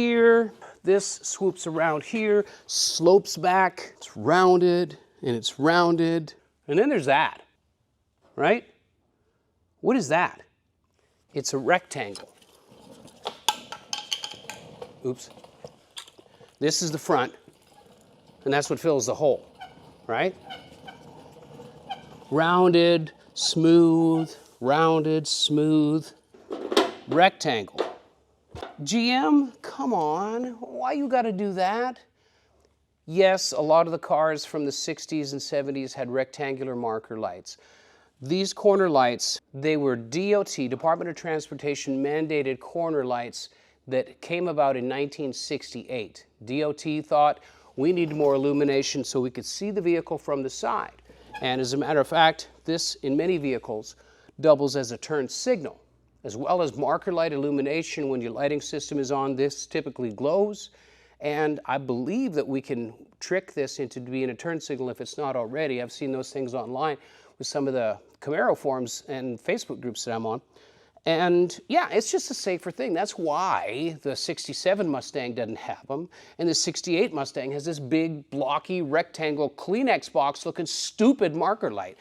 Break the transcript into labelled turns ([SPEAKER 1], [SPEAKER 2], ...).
[SPEAKER 1] here, this swoops around here, slopes back, it's rounded, and it's rounded. And then there's that, right? What is that? It's a rectangle. Oops. This is the front, and that's what fills the hole, right? Rounded, smooth, rectangle. GM, come on, why you gotta do that? Yes, a lot of the cars from the 60s and 70s had rectangular marker lights. These corner lights, they were DOT, Department of Transportation mandated corner lights that came about in 1968. DOT thought we needed more illumination so we could see the vehicle from the side. And as a matter of fact, this, in many vehicles, doubles as a turn signal. As well as marker light illumination, when your lighting system is on, this typically glows. And I believe that we can trick this into being a turn signal if it's not already. I've seen those things online with some of the Camaro forums and Facebook groups that I'm on. And yeah, it's just a safer thing. That's why the 67 Mustang doesn't have them. And the 68 Mustang has this big, blocky, rectangle Kleenex box looking stupid marker light.